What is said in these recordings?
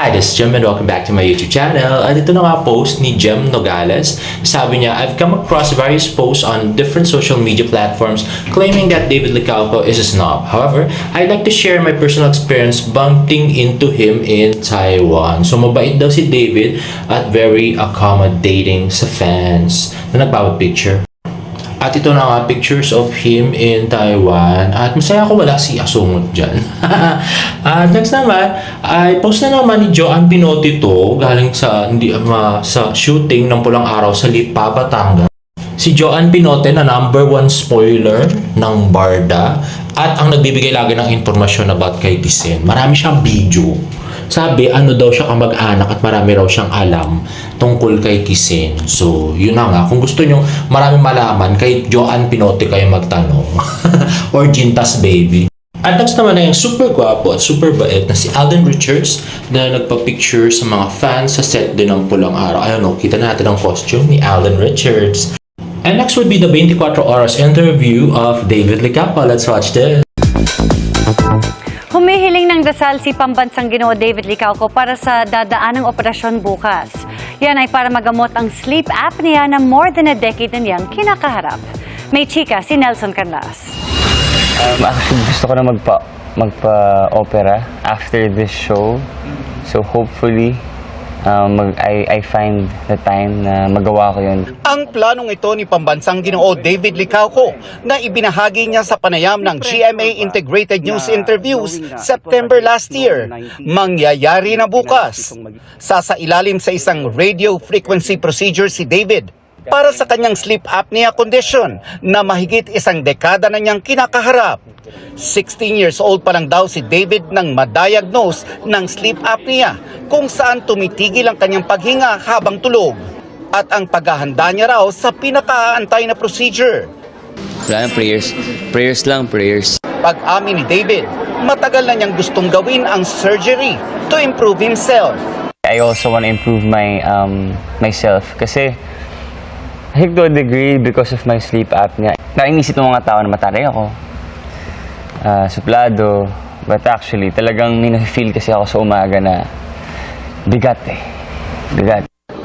Hi, this is Jem and welcome back to my YouTube channel. At ito na nga post ni Jem Nogales. Sabi niya, I've come across various posts on different social media platforms claiming that David Licauco is a snob. However, I'd like to share my personal experience bumping into him in Taiwan. So mabait daw si David at very accommodating sa fans na nagpapapicture. At ito na nga, pictures of him in Taiwan. At masaya ako wala si Asungot dyan. At next naman, ay post na naman ni Joanne Pinote to galing sa shooting ng Pulang Araw sa Lipa, Batangas. Si Joanne Pinote na #1 spoiler ng Barda at ang nagbibigay lagi ng impormasyon about kay Kisen. Marami siyang video. Sabi, ano daw siya kamag-anak at marami raw siyang alam tungkol kay Kisen. So, yun na nga. Kung gusto nyo marami malaman, kay Joanne Pinote kayo magtanong. Or Jintas Baby. At next naman na yung super gwapo at super bait na si Alden Richards na nagpa-picture sa mga fans sa set din ng Pulang Araw. Ayun o, kita natin ang costume ni Alden Richards. And next would be the 24 Oras interview of David Licauco. Let's watch this. Humihiling ng dasal si Pambansang Ginoo David Licauco para sa dadaanang operasyon bukas. Yan ay para magamot ang sleep apnea na more than a decade na niyang kinakaharap. May chika si Nelson Canlas. Actually, gusto ko na magpa-opera after this show. So hopefully, I find the time na magawa ko yun. Ang planong ito ni Pambansang Ginoo David Licauco na ibinahagi niya sa panayam ng GMA Integrated News Interviews September last year, mangyayari na bukas. Sasailalim sa isang radio frequency procedure si David para sa kanyang sleep apnea condition na mahigit isang dekada na niyang kinakaharap. 16 years old pa lang daw si David nang ma-diagnose ng sleep apnea kung saan tumitigil ang kanyang paghinga habang tulog at ang paghahanda niya raw sa pinakaantay na procedure. Wala na, prayers lang. Pag-amin ni David, matagal na niyang gustong gawin ang surgery to improve himself. I also want to improve myself kasi I think to a degree because of my sleep apnea. Nainisip ng mga tao na mataray ako, suplado, but actually talagang may na-feel kasi ako sa umaga na bigat.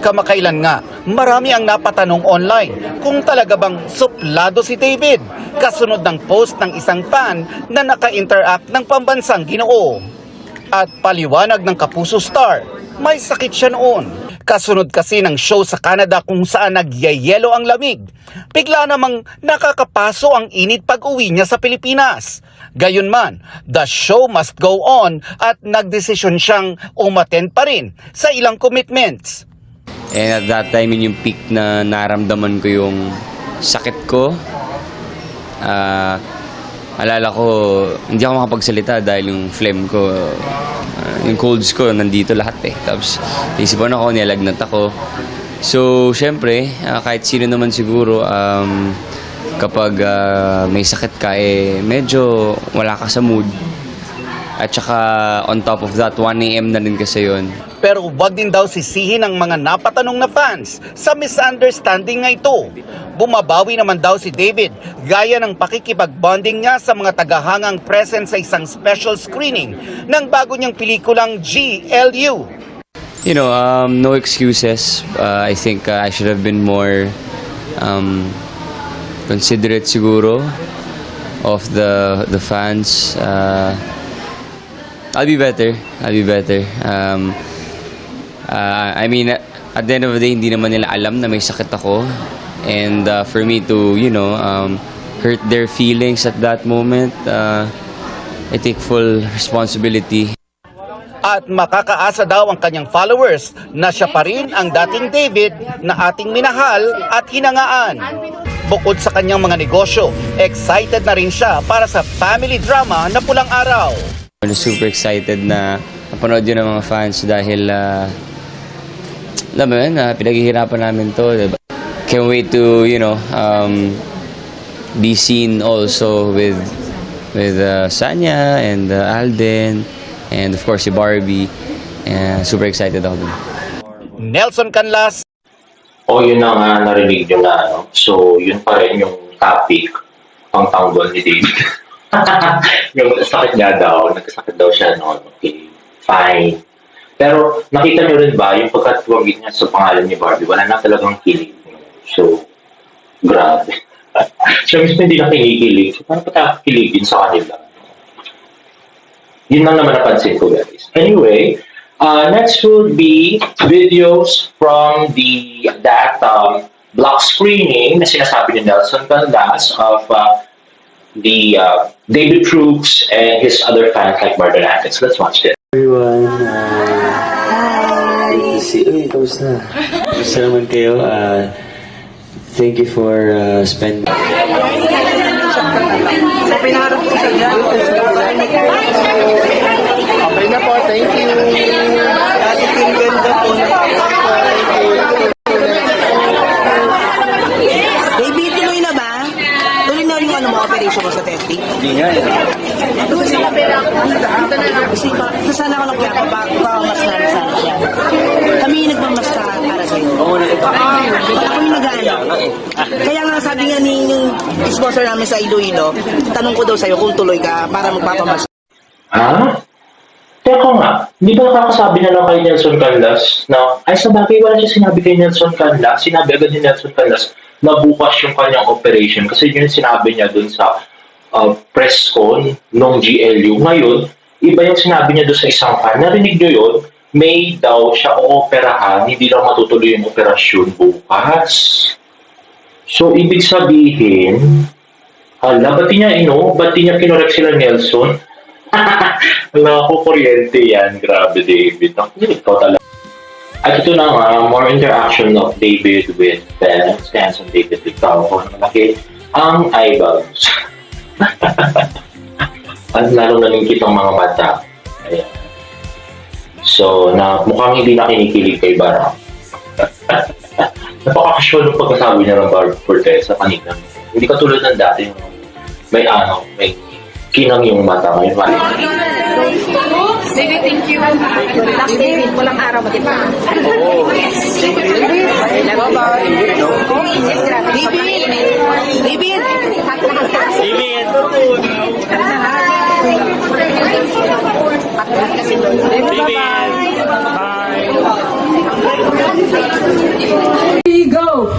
Kamakailan nga, marami ang napatanong online kung talaga bang suplado si David kasunod ng post ng isang fan na naka-interact ng Pambansang Ginoo. At paliwanag ng Kapuso Star, may sakit siya noon. Kasunod kasi ng show sa Canada kung saan nagyayelo ang lamig. Bigla namang nakakapaso ang init pag-uwi niya sa Pilipinas. Gayunman, the show must go on at nagdesisyon siyang umattend pa rin sa ilang commitments. And at that time, yun yung peak na naramdaman ko yung sakit ko. Alala ko, hindi ako makapagsalita dahil yung phlegm ko, yung colds ko, nandito lahat eh. Tapos, isipan ako, nilagnat ako. So, syempre, kahit sino naman siguro, kapag may sakit ka, medyo wala ka sa mood. At saka, on top of that, 1 AM na din kasi yun. Pero wag din daw sisihin ang mga napatanong na fans sa misunderstanding nga ito. Bumabawi naman daw si David gaya ng pakikipag-bonding niya sa mga tagahangang present sa isang special screening ng bago niyang pelikulang GLU. You know, no excuses. I think I should have been more considerate siguro of the fans. I'll be better. I mean, at the end of the day, hindi naman nila alam na may sakit ako. And for me to, hurt their feelings at that moment, I take full responsibility. At makakaasa daw ang kanyang followers na siya pa rin ang dating David na ating minahal at hinangaan. Bukod sa kanyang mga negosyo, excited na rin siya para sa family drama na Pulang Araw. I'm super excited na napanood yun ng mga fans dahil pinaghihirapan namin to. Diba? Can't wait to, be seen also with Sanya and Alden and of course si Barbie. Super excited ako dun. Nelson Canlas. Yun na nga narinig nyo na. So, yun pa rin yung topic pang tanggol ni David. Yung sakit niya daw, nagkasakit daw siya noon. Okay, fine. Pero nakita niyo rin ba yung pagkatuwagin niya sa pangalan ni Barbie, wala na talagang kilig. So, grabe. Siya mismo hindi na kinikilig. So, paano pa kiligin sa kanila? Yun lang naman napansin ko, guys. Anyway, next would be videos from that block screening na sinasabi ni Nelson Caldas of the David Crooks and his other fans like Martinakis. Let's watch this. Everyone, good to see you. Kamusta? Kamusta naman kayo? Thank you for spending. Okay na po, thank you. Baby, tuloy na ba? Tuloy na yung operation mo sa testing? Hindi nga eh. Kasana ko lang kaya mas na sana siya. Kami yung nagmamas para sa'yo. Oo, nakita ko. Ako yung nag-ano. Kaya nga sabi nga ni yung sponsor namin sa Iloilo, tanong ko daw sa'yo kung tuloy ka para magpapamas. Ha? Teka nga, di ba nakakasabi na lang kay Nelson Caldas na, ay sa bagay wala siya sinabi kay Nelson Caldas, sinabi agad ni Nelson Caldas na bukas yung kanyang operation kasi yun yung sinabi niya dun sa press con nung GLU. Ngayon, iba yung sinabi niya dun sa isang fan. Narinig niyo yun? May daw siya ooperahan, hindi daw matutuloy yung operasyon bukas. So, ibig sabihin, ba't di niya kinorek sila Nelson? Wala ko kuryente yan. Grabe, David. Ikaw talaga. At ito na nga, more interaction of David with fans and David Licao. Malaki ang eyeballs. At lalo na kitang mga mata. Ayan. So, mukhang hindi na kinikilig kay Barang. Napaka-casual yung pagkasabi niya ng Barbie Fortesa kanina. Hindi katulad ng dati yung may kinang yung mata ngayon. David, thank you. David, walang araw ba kita? David! Go!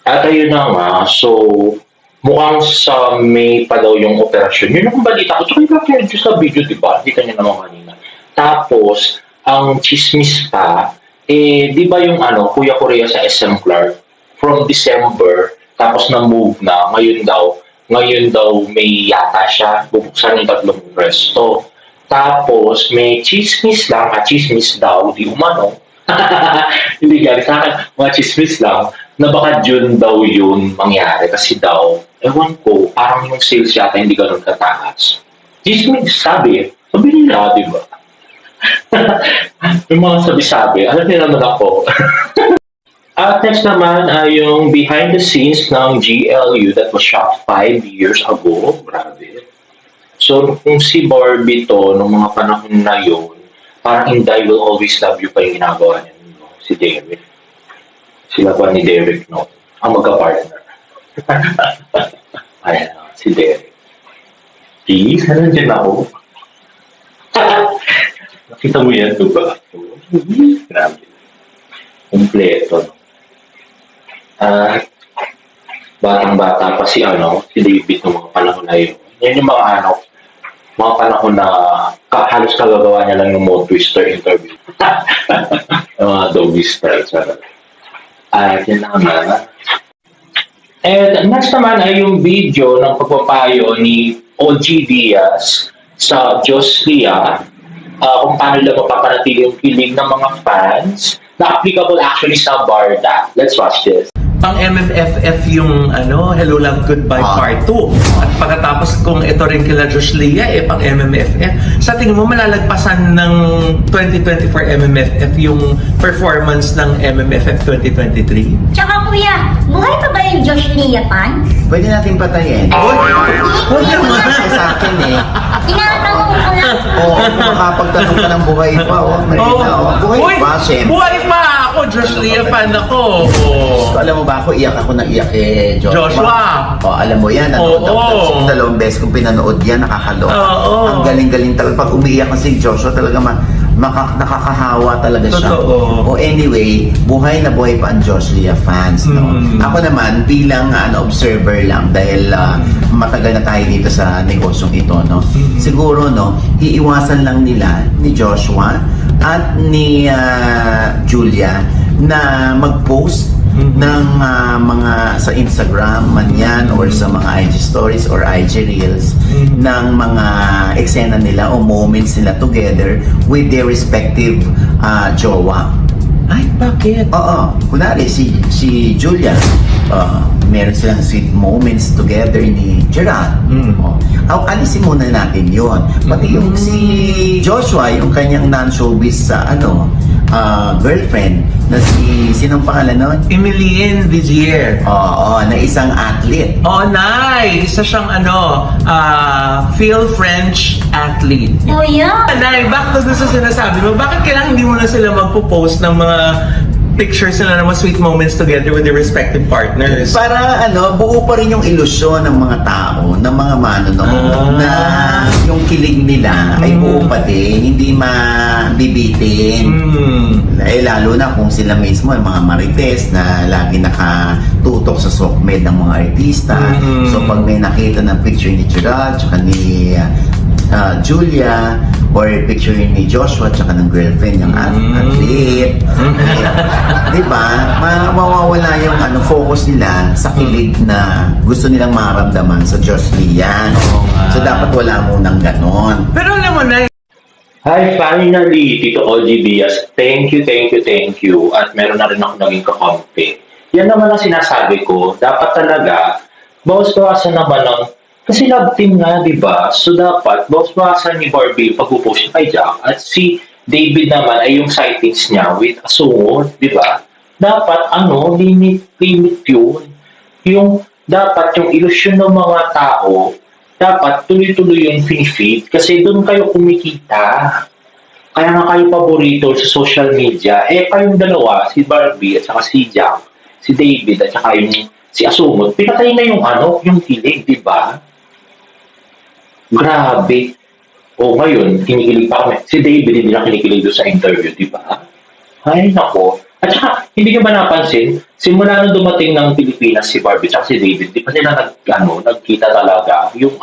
At ayun na nga, so mukhang sa May pa daw yung operasyon. Yun ang balita ko. So, yung napanood sa video, di ba? Hindi kanya naman kanina. Tapos, ang chismis pa, di ba yung Kuya Korea sa SM Clark, from December, tapos na-move na, ngayon daw may yata siya, bubuksan yung 3 resto. Tapos, may chismis lang, chismis daw, di umano. Hindi galing sa akin, mga chismis lang, na baka June daw yun mangyari kasi daw, ewan ko, parang yung sales yata hindi ganun kataas. Chismis, sabi nila, di ba? Yung mga sabi-sabi, alam niyo naman ako. At next naman ay yung behind the scenes ng GLU that was shot 5 years ago. Grabe. So, kung si Barbie to, nung mga panahon na yun, parang in Die Will Always Love You pa yung ginagawa niya, no? Si Derek. Sila pa ni Derek, no? Ang magka-partner. Ayan, si Derek. Please, nandiyan ako. Nakita mo yan, diba? Grabe. Kompleto, no? Batang-bata pa si David ng mga panahon na yun. Yan yung mga panahon na halos kagagawa niya lang yung Mo Twister interview. Yung mga doggy style. At yun naman. And next naman ay yung video ng pagpapayo ni OG Diaz sa Diyos Lia kung paano lang mapapanatili yung kilig ng mga fans na applicable actually sa Barda. Let's watch this. Pang MMFF yung Hello Love Goodbye Part 2. At pagkatapos kung ito rin kila Josh Lia, pang MMFF. Sa tingin mo malalagpasan ng 2024 MMFF yung performance ng MMFF 2023? Tsaka kuya, buhay pa ba yung Josh Lia fans? Pwede natin patayin. Huwag naman! Sa akin Tinatanong ko lang. makapagtanong ka ng buhay pa. Buhay pa, Buhay pa! Ako, Josh Lea fan ako. So, alam mo ba ako, iyak ako ng iyak Joshua. O, alam mo yan, dalawang beses kong pinanood yan, nakakaloka. Oo. Ang galing-galing talaga. Pag umiiyak si Joshua, talaga nakakahawa talaga siya. Totoo. O anyway, buhay na buhay pa ang Josh Lea fans. No? Ako naman, bilang observer lang, dahil matagal na tayo dito sa negosyong ito, no? Siguro, no, iiwasan lang nila ni Joshua at ni Julia na mag-post ng mga sa Instagram man yan or sa mga IG stories or IG Reels ng mga eksena nila o moments nila together with their respective jowa. Ay, bakit? Oo. Kunwari, si Julia, meron silang sweet moments together ni Gerard. Alisin muna natin yun. Pati yung si Joshua, yung kanyang non-showbiz girlfriend na sinong pangalan nun? Emilien Vigier. Oo, na isang athlete. Oh, nice! Isa siyang Phil French athlete. Oh, yeah. Nay, back to sa sinasabi mo, bakit kailangan hindi mo na sila magpo-post ng mga pictures nila ng mga sweet moments together with their respective partners? Para buo pa rin yung ilusyon ng mga tao, ng mga manonood, na yung kilig nila ay buo pa din, hindi mabibitin. Lalo na kung sila mismo ay mga marites na lagi nakatutok sa sokmed ng mga artista. So pag may nakita ng picture ni Gerald tsaka ni Julia or picture ni Joshua tsaka ng girlfriend yung athlete, diba? Mawawala yung focus nila sa kilig na gusto nilang maramdaman sa Josh Lea. So dapat wala munang ganon. Pero alam mo na, Hi, finally, Tito OG Diaz. Thank you. At meron na rin ako naging kakampi. Yan naman ang sinasabi ko. Dapat talaga, bawas-bawasan naman ng... Kasi love team nga, di ba? So dapat, bawas-bawasan ni Barbie yung pag-post kay Jack. At si David naman ay yung sightings niya with asungod, di ba? Dapat, limit yun. Dapat yung ilusyon ng mga tao, dapat tuloy-tuloy yung feed kasi doon kayo kumikita. Kaya nga kayo paborito sa social media. Kayong dalawa, si Barbie at saka si Jack, si David at saka si Asumot, pinatay na yung kilig, di ba? Grabe. Ngayon, kinikilig pa kami. Si David hindi na kinikilig doon sa interview, di ba? Ay, nako. At saka, hindi nyo ba napansin, simula nung dumating ng Pilipinas si Barbie at si David, di ba sila nagkita talaga, yung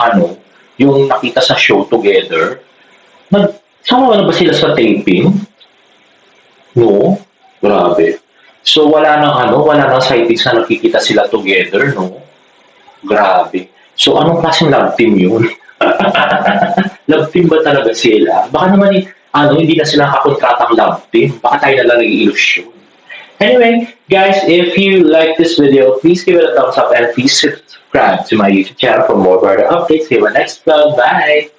nakita sa show together, sama na ba sila sa taping? No? Grabe. So, wala nang sightings na nakikita sila together, no? Grabe. So, anong klaseng love team yun? Love team ba talaga sila? Baka naman, hindi na sila kakontratang love team. Baka tayo na lang nag-iilusyon. Anyway, guys, if you like this video, please give it a thumbs up and please subscribe to my YouTube channel for more further updates. See you in my next vlog. Bye!